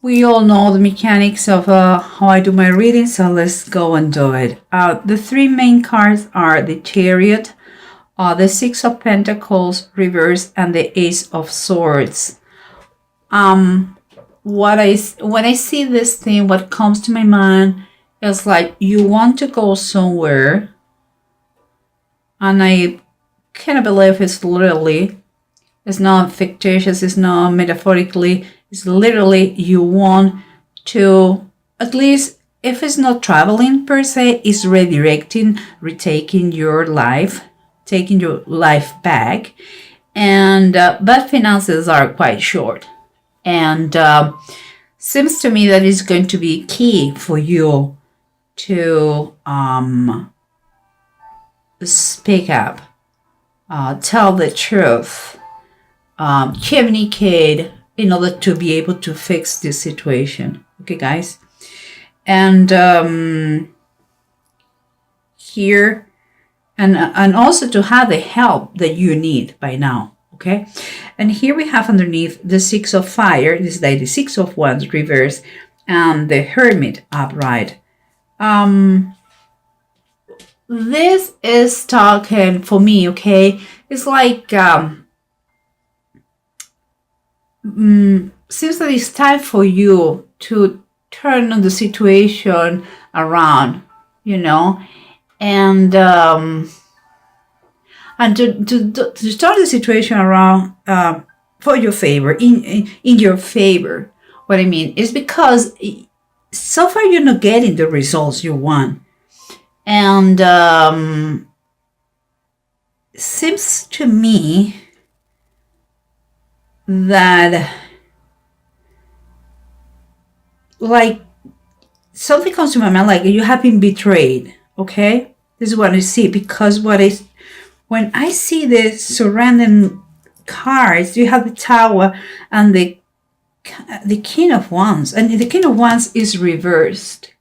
We all know the mechanics of how I do my reading, so let's go and do it. The three main cards are the Chariot, the Six of Pentacles reverse, and the Ace of Swords. When I see this thing, what comes to my mind is like you want to go somewhere, and I cannot believe it's literally. It's not fictitious, it's not metaphorically, it's literally you want to, at least if it's not traveling per se, it's redirecting, retaking your life, taking your life back. And but finances are quite short. And seems to me that it's going to be key for you to speak up, tell the truth, communicate in order to be able to fix this situation. Okay, guys? And here, and also to have the help that you need by now. Okay? And here we have underneath the Six of Fire. This is like the Six of Wands reverse and the Hermit upright. This is talking for me, okay? It's like seems that it's time for you to turn the situation around, you know, and to turn the situation around for your favor, in your favor. What I mean is because so far you're not getting the results you want, and seems to me that like something comes to my mind, like you have been betrayed. Okay, this is what I see, because when I see the surrounding cards, you have the Tower and the King of Wands, and the King of Wands is reversed.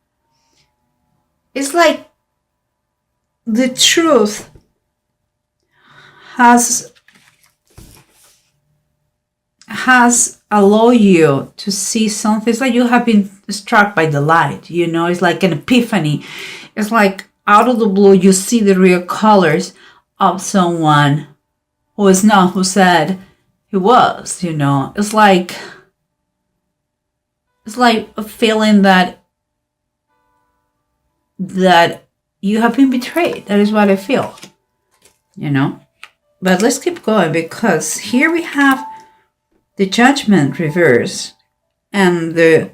It's like the truth has allowed you to see something. It's like you have been struck by the light, you know. It's like an epiphany. It's like out of the blue you see the real colors of someone who is not who said he was, you know. It's like a feeling that you have been betrayed. That is what I feel, you know. But let's keep going, because here we have the Judgment reverse and the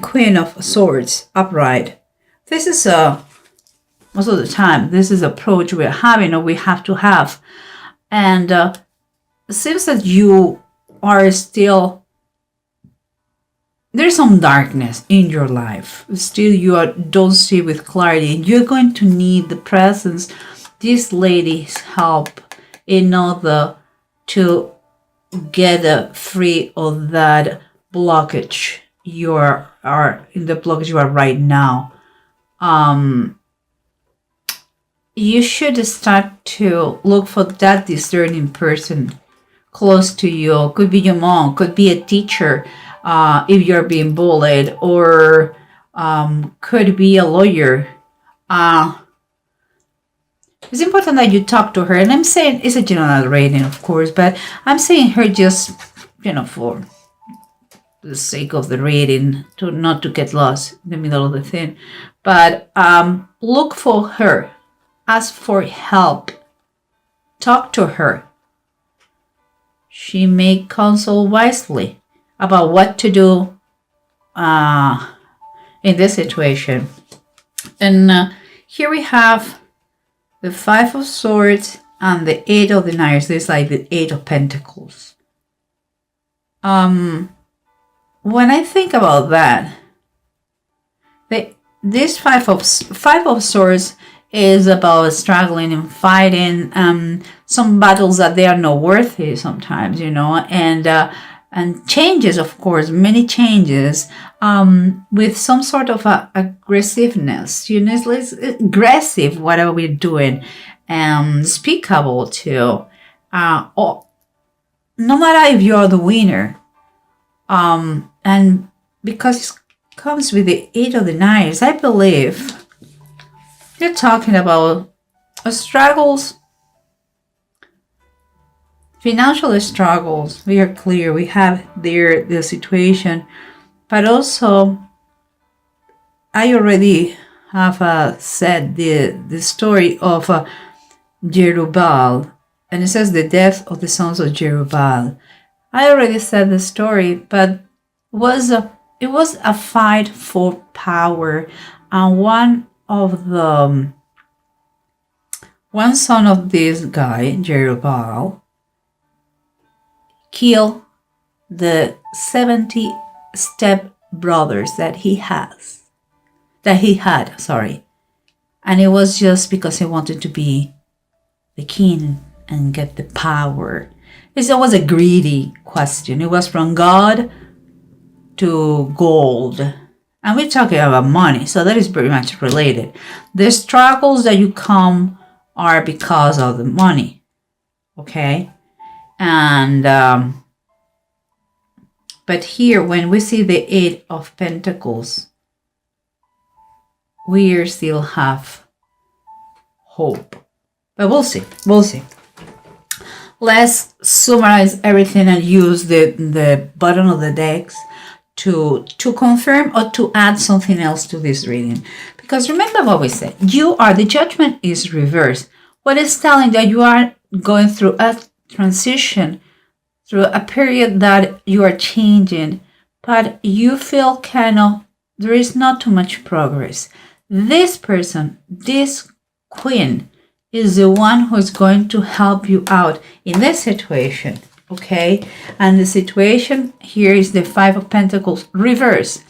Queen of Swords upright. This is most of the time, this is approach we're having, or we have to have. And it seems that you are still, there's some darkness in your life. Still you don't see with clarity. You're going to need the presence, this lady's help, in order to get free of that blockage you are in the blockage you are right now. You should start to look for that discerning person close to you. Could be your mom, could be a teacher if you're being bullied, or could be a lawyer. It's important that you talk to her, and I'm saying it's a general rating, of course, but I'm saying her just, you know, for the sake of the reading, to not to get lost in the middle of the thing. But look for her, ask for help, talk to her. She may counsel wisely about what to do in this situation. And here we have the Five of Swords and the Eight of the Knives. This is like the Eight of Pentacles. When I think about that, this Five of Swords is about struggling and fighting some battles that they are not worthy sometimes, you know, and changes, of course, many changes, with some sort of aggressiveness, you know. It's aggressive, whatever we're doing, speakable too. No matter if you're the winner And because it comes with the Eight of the Knives, I believe you're talking about struggles, financial struggles. We are clear. We have there the situation, but also I already have said the story of Jerubbaal, and it says the death of the sons of Jerubbaal. I already said the story, but it was a fight for power, and one son of this guy, Jerubbaal, killed the 70 step brothers that he had, and it was just because he wanted to be the king and get the power. It was a greedy question. It was from God to gold. And we're talking about money, so that is pretty much related. The struggles that you come are because of the money. Okay? And but here, when we see the Eight of Pentacles, we still have hope. But we'll see. Let's summarize everything and use the bottom of the decks to confirm or to add something else to this reading. Because remember what we said. The judgment is reversed. What is telling that you are going through a transition, through a period that you are changing, but you feel there is not too much progress. This person, this queen, is the one who's going to help you out in this situation, okay? And the situation here is the Five of Pentacles reverse.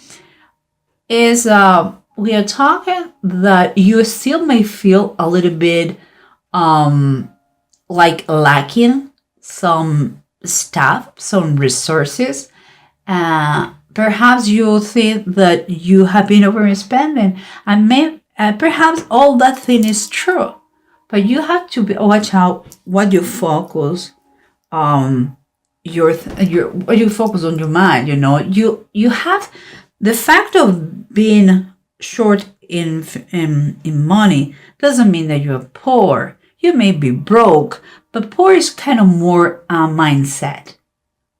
We are talking that you still may feel a little bit like lacking some stuff, some resources. Perhaps you think that you have been overspending, and perhaps all that thing is true. But you have to watch out what you focus you focus on your mind. You have the fact of being short in money doesn't mean that you're poor. You may be broke, but poor is kind of more a mindset.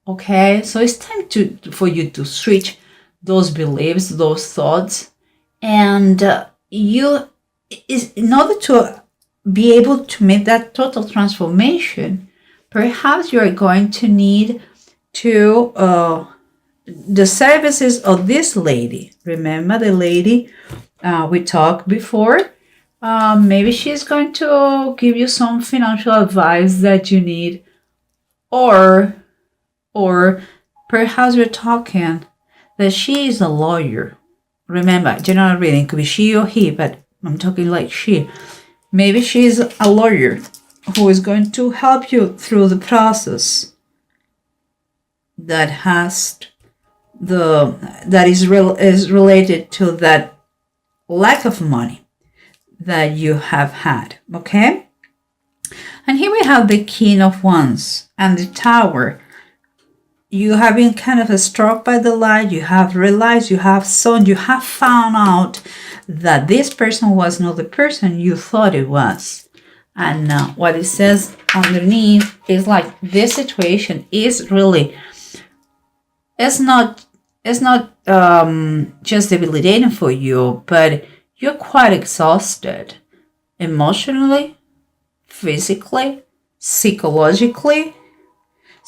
Okay, so it's time for you to switch those beliefs, those thoughts, and in order to be able to make that total transformation, perhaps you are going to need the services of this lady. Remember the lady we talked before? Maybe she's going to give you some financial advice that you need, or perhaps we're talking that she is a lawyer. Remember, general reading could be she or he, but I'm talking like she. Maybe she's a lawyer who is going to help you through the process that is related to that lack of money that you have had. Okay? And here we have the King of Wands and the Tower. You have been kind of struck by the light. You have realized, you have found out that this person was not the person you thought it was. And what it says underneath is like this situation is really, it's not just debilitating for you, but you're quite exhausted emotionally, physically, psychologically.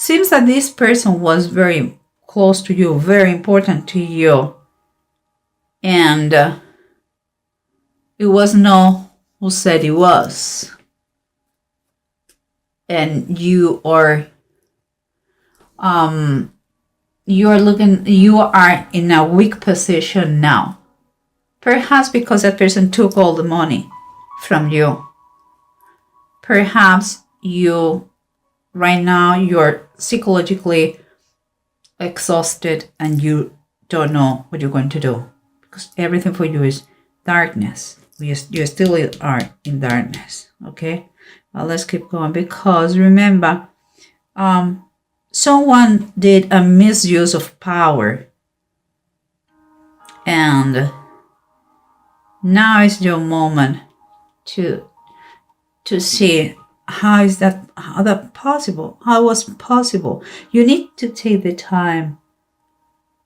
Seems that this person was very close to you, very important to you, and it was no who said it was. And you are in a weak position now. Perhaps because that person took all the money from you. Perhaps right now you're psychologically exhausted and you don't know what you're going to do, because everything for you is darkness. You still are in darkness. Okay, well, let's keep going, because remember, someone did a misuse of power, and now is your moment to see how that possible, how it was possible. You need to take the time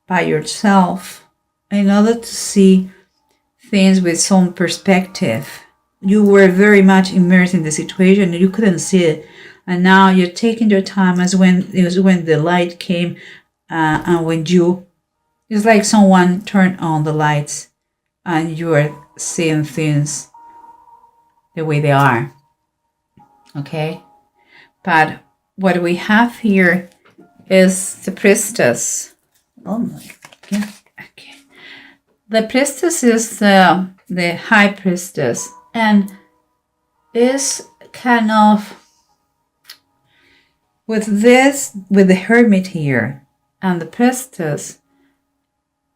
by yourself in order to see things with some perspective. You were very much immersed in the situation and you couldn't see it, and now you're taking your time, as when it was when the light came, and when you, it's like someone turned on the lights and you are seeing things the way they are. Okay, but what we have here is the Priestess. Oh my God. Okay. The Priestess is the High Priestess, and is kind of with the Hermit here and the Priestess,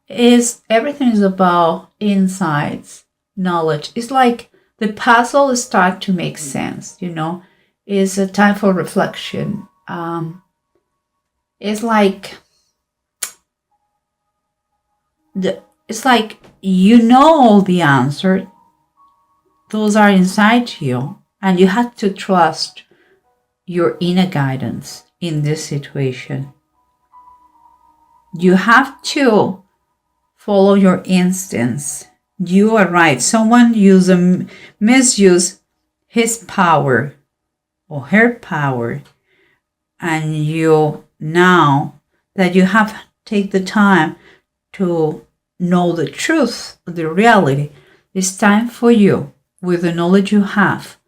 is everything is about insights, knowledge. It's like the puzzle start to make sense, It's a time for reflection. It's like all the answers. Those are inside you, and you have to trust your inner guidance in this situation. You have to follow your instincts. You are right. Someone misuse his power or her power, and you, now that you have take the time to know the truth, the reality, it's time for you, with the knowledge you have,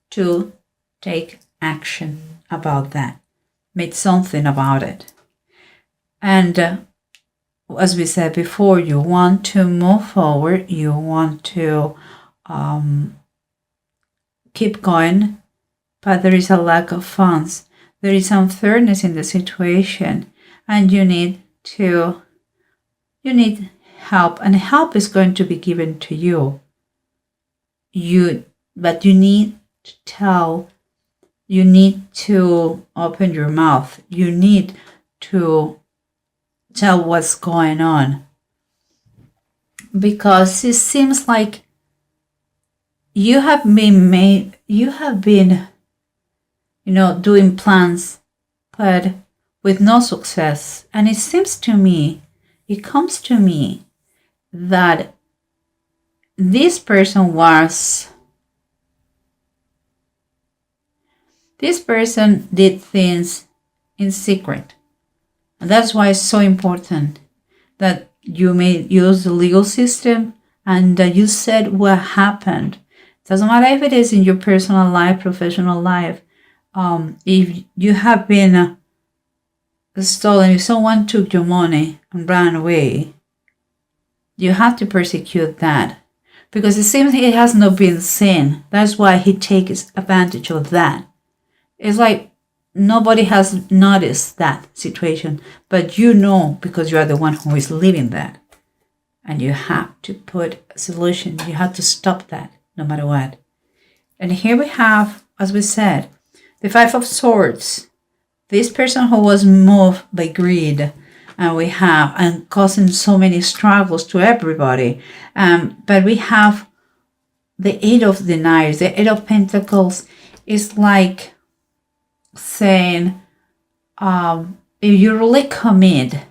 to take action about that. Make something about it. And as we said before, you want to move forward, you want to keep going, but there is a lack of funds. There is unfairness in the situation, and you need help, and help is going to be given to you. But you need to open your mouth. You need to tell what's going on, because it seems like you have been doing plans, but with no success. And it comes to me that this person did things in secret. And that's why it's so important that you may use the legal system, and that you said what happened. Doesn't matter if it is in your personal life, professional life. If you have been stolen, if someone took your money and ran away, you have to persecute that, because it seems it has not been seen. That's why he takes advantage of that. It's like nobody has noticed that situation, but because you are the one who is living that, and you have to put a solution. You have to stop that no matter what. And here we have, as we said, the Five of Swords. This person who was moved by greed, and causing so many struggles to everybody. But we have the Eight of Deniers. The Eight of Pentacles is like saying, if you really commit,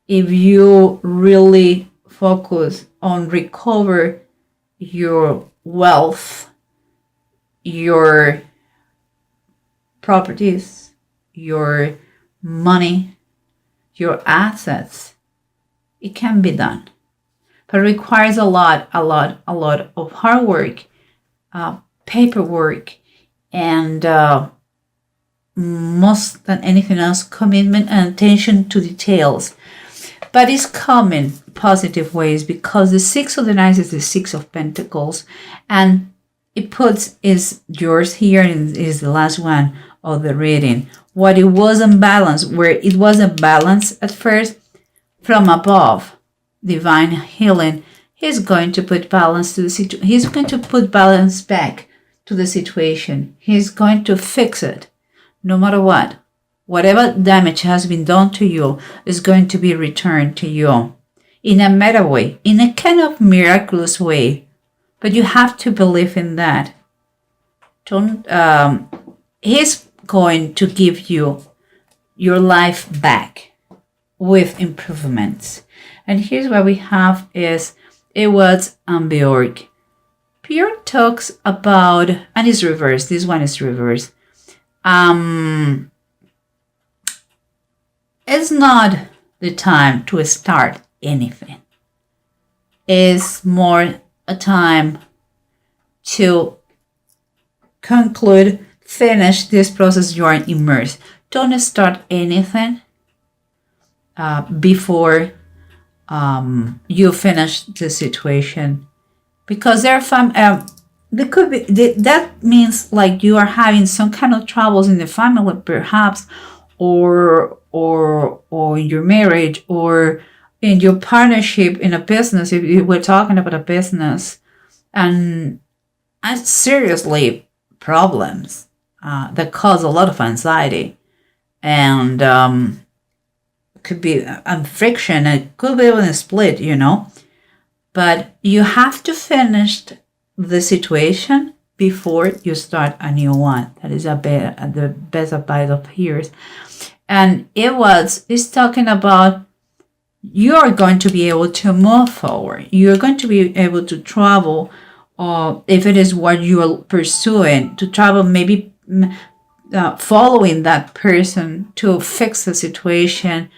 if you really focus on recover your wealth, your properties, your money, your assets, it can be done. But it requires a lot of hard work, paperwork, and most than anything else, commitment and attention to details. But it's coming positive ways, because the Six of Deniers is the Six of Pentacles, and it is yours here, and is the last one of the reading. What it wasn't balanced, where it wasn't balanced at first, from above, divine healing, he's going to put balance to the situation. He's going to put balance back to the situation. He's going to fix it, no matter what. Whatever damage has been done to you is going to be returned to you in a meta way, in a kind of miraculous way. But you have to believe in that. He's going to give you your life back with improvements. And here's what we have is it was Bjork. Bjork talks about, and it's reversed. This one is reversed. It's not the time to start anything. It's more a time to conclude, finish this process you are immersed. Don't start anything before you finish the situation, because there could be that means like you are having some kind of troubles in the family, perhaps, or in your marriage, or in your partnership, in a business. If we're talking about a business, and seriously problems that cause a lot of anxiety, and could be friction. It could be even a split, but you have to finish the situation before you start a new one. That is the best advice of yours. And it's talking about you are going to be able to move forward. You're going to be able to travel, or if it is what you are pursuing, to travel, maybe following that person to fix the situation,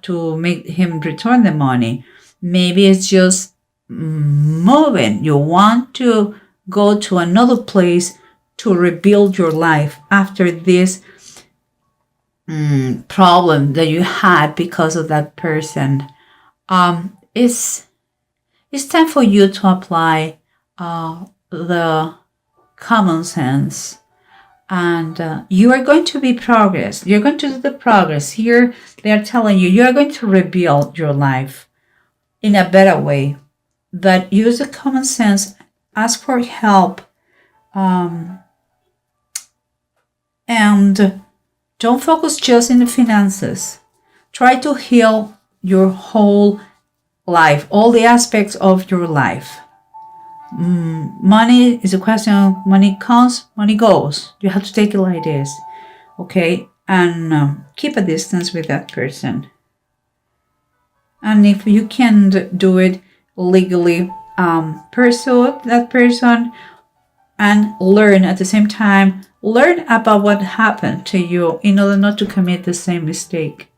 to make him return the money. Maybe it's just moving. You want to go to another place to rebuild your life after this problem that you had because of that person. It's time for you to apply the common sense, and you are going to be progress. You're going to do the progress. Here they are telling you are going to rebuild your life in a better way, but use the common sense, ask for help, and don't focus just in the finances. Try to heal your whole life, all the aspects of your life. Money is a question of money comes, money goes. You have to take it like this, okay? And keep a distance with that person. And if you can't do it legally, pursue that person and learn at the same time. Learn about what happened to you in order not to commit the same mistake.